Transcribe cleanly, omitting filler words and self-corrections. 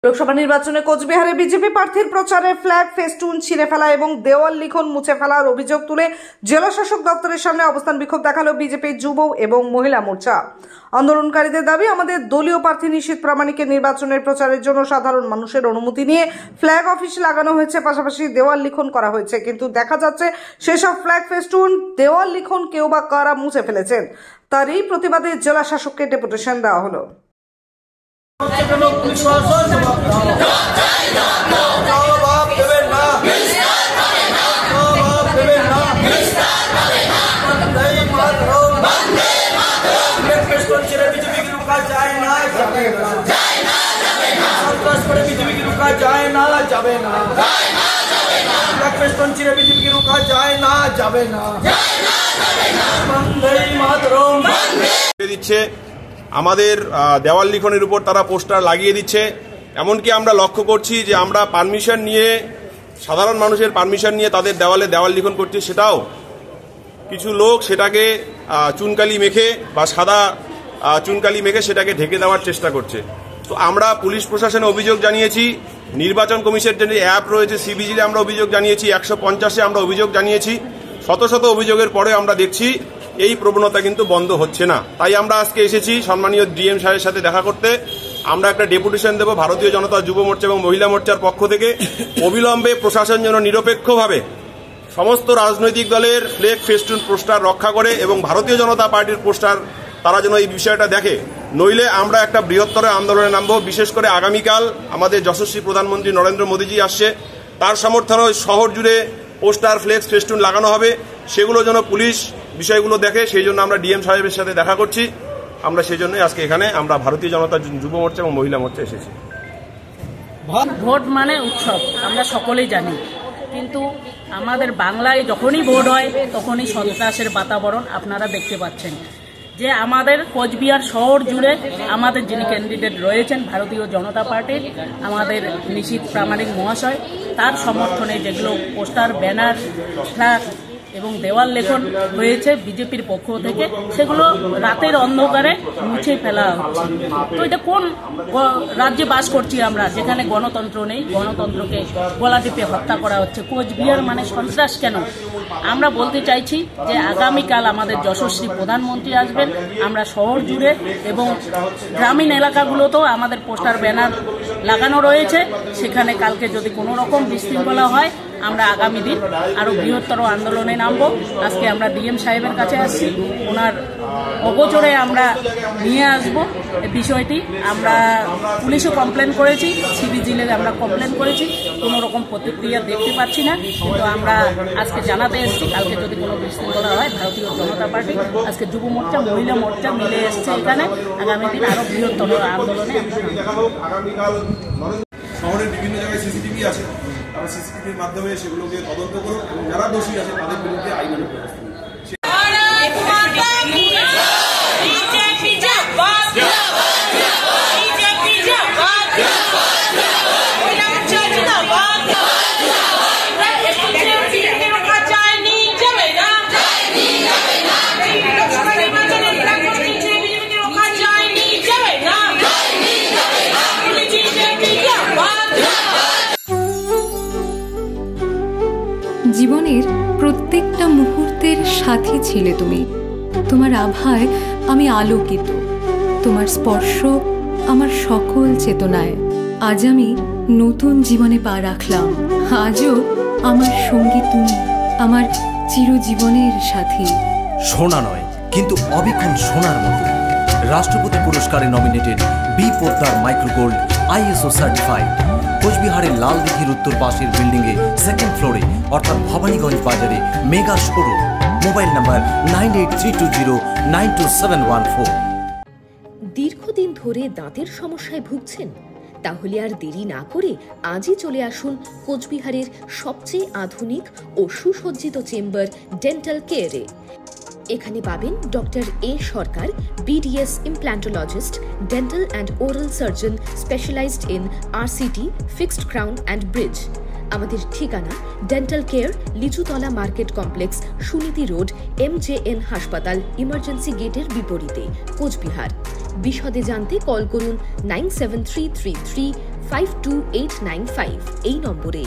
লোকসভা নির্বাচনে কোচবিহারে বিজেপি প্রার্থীর প্রচারে ফ্ল্যাগ ফেস্টুন ছিঁড়ে ফেলা এবং দেওয়াল লিখন মুছে ফেলার অভিযোগ তুলে জেলা শাসক দপ্তরের সামনে অবস্থান বিক্ষোভ দেখালো বিজেপির যুব এবং মহিলা মোর্চা। আন্দোলনকারীদের দাবি, আমাদের দলীয় প্রার্থী নিশীথ প্রামাণিকের নির্বাচনের প্রচারের জন্য সাধারণ মানুষের অনুমতি নিয়ে ফ্ল্যাগ অফিস লাগানো হয়েছে, পাশাপাশি দেওয়াল লিখন করা হয়েছে, কিন্তু দেখা যাচ্ছে সেসব ফ্ল্যাগ ফেস্টুন দেওয়াল লিখন কেউ বা কারা মুছে ফেলেছেন। তারই প্রতিবাদে জেলা শাসককে ডেপুটেশন দেওয়া হলো। আমাদের দেওয়াল লিখনের উপর তারা পোস্টার লাগিয়ে দিচ্ছে। এমনকি আমরা লক্ষ্য করছি যে আমরা পারমিশন নিয়ে, সাধারণ মানুষের পারমিশন নিয়ে তাদের দেওয়ালে দেওয়াল লিখন করছি, সেটাও কিছু লোক সেটাকে চুনকালি মেখে বা সাদা চুনকালি মেখে সেটাকে ঢেকে দেওয়ার চেষ্টা করছে। তো আমরা পুলিশ প্রশাসনে অভিযোগ জানিয়েছি, নির্বাচন কমিশনের যে অ্যাপ রয়েছে সিবিজিতে আমরা অভিযোগ জানিয়েছি, 150-এ আমরা অভিযোগ জানিয়েছি। শত শত অভিযোগের পরে আমরা দেখছি এই প্রবণতা কিন্তু বন্ধ হচ্ছে না। তাই আমরা আজকে এসেছি সম্মানীয় ডিএম সাহেবের সাথে দেখা করতে। আমরা একটা ডেপুটেশন দেব ভারতীয় জনতা যুব মোর্চা এবং মহিলা মোর্চার পক্ষ থেকে, অবিলম্বে প্রশাসন যেন নিরপেক্ষভাবে সমস্ত রাজনৈতিক দলের ফ্ল্যাগ ফেস্টুন পোস্টার রক্ষা করে এবং ভারতীয় জনতা পার্টির পোস্টার তারা যেন এই বিষয়টা দেখে। নইলে আমরা একটা বৃহত্তর আন্দোলনে নামবো। বিশেষ করে আগামীকাল আমাদের যশস্বী প্রধানমন্ত্রী নরেন্দ্র মোদীজি আসছে, তার সমর্থনে শহর জুড়ে পোস্টার ফ্লেক্স ফেস্টুন লাগানো হবে। সেগুলো যেন পুলিশ বিষয়গুলো দেখে, সেই জন্য আমরা ডিএম সাহেবের সাথে দেখা করছি। আমরা সেই জন্যই আজকে এখানে আমরা ভারতীয় জনতা যুব মোর্চা এবং মহিলা মোর্চা এসেছি। ভোট মানে উৎসব, আমরা সকলেই জানি, কিন্তু আমাদের বাংলায় যখনই ভোট হয় তখনই সন্ত্রাসের বাতাবরণ আপনারা দেখতে পাচ্ছেন। যে আমাদের কোচবিহার শহর জুড়ে আমাদের যিনি ক্যান্ডিডেট রয়েছেন ভারতীয় জনতা পার্টির, আমাদের নিশীথ প্রামাণিক মহাশয়, তার সমর্থনে যেগুলো পোস্টার, ব্যানার, ফ্ল্যাগ এবং দেওয়াল লেখন হয়েছে বিজেপির পক্ষ থেকে, সেগুলো রাতের অন্ধকারে মুছে ফেলা হচ্ছে। তো এটা কোন রাজ্যে বাস করছি আমরা, যেখানে গণতন্ত্র নেই? গণতন্ত্রকে গলা টিপে হত্যা করা হচ্ছে। কোচবিহার মানে সন্ত্রাস কেন? আমরা বলতে চাইছি যে আগামীকাল আমাদের যশস্বী প্রধানমন্ত্রী আসবেন। আমরা শহর জুড়ে এবং গ্রামীণ এলাকাগুলোতেও আমাদের পোস্টার, ব্যানার লাগানো রয়েছে। সেখানে কালকে যদি কোনো রকম বিশৃঙ্খলা হয়, আমরা আগামী দিন আরও বৃহত্তর আন্দোলনে নামবো। আজকে আমরা ডিএম সাহেবের কাছে আসছি, ওনার অগোচরে আমরা নিয়ে আসব বিষয়টি। আমরা পুলিশও কমপ্লেন করেছি, সিবিজিলে আমরা কমপ্লেন করেছি, কোনো রকম প্রতিক্রিয়া দেখতে পাচ্ছি না। কিন্তু আমরা আজকে জানাতে এসেছি কালকে যদি কোনো বিশৃঙ্খলা হয়, ভারতীয় জনতা পার্টি আজকে যুব মোর্চা, মহিলা মোর্চা মিলে এসছে এখানে। আগামী দিন আরও বৃহত্তর আন্দোলনে শহরের বিভিন্ন জায়গায় সিসিটিভি আছে, আমরা সিসিটিভির মাধ্যমে সেগুলোকে তদন্ত করুন এবং যারা দোষী আছে তাদের বিরুদ্ধে আইনানুগ ব্যবস্থা নিন। জীবনের প্রত্যেকটা মুহূর্তের সাথী ছিলে তুমি। তোমার আভায় আমি আলোকিত, তোমার স্পর্শ আমার সকল চেতনায়। আজ আমি নতুন জীবনে পা রাখলাম। আজও আমার সঙ্গী তুমি, আমার চিরজীবনের সাথী। সোনা নয়, কিন্তু অবিক্ষণ সোনার মতো। রাষ্ট্রপতি পুরস্কারে nominated B Poddar microgold, ISO certified. কোচবিহারের লালদিঘির উত্তর পাশের বিল্ডিংয়ে 2nd ফ্লোরে, অর্থাৎ ভবানীগঞ্জ বাজারে মেগা শোরুম। Mobile number 9832092714। দীর্ঘদিন ধরে দাঁতের সমস্যায় ভুগছেন? তাহলে আর দেরি না করে আজই চলে আসুন কোচবিহারের সবচেয়ে আধুনিক ও সুসজ্জিত চেম্বার ডেন্টাল কেয়ারে। এখানে পাবেন doctor A Sarkar, BDS implantologist, dental and oral surgeon specialized in RCT, fixed crown and bridge. আমাদের ঠিকানা ডেন্টাল কেয়ার, লিচুতলা market complex, Suniti road, MJN হাসপাতাল ইমার্জেন্সি গেটের বিপরীতে, কোচবিহার। বিশদে জানতে কল করুন 97333 52895 এই নম্বরে।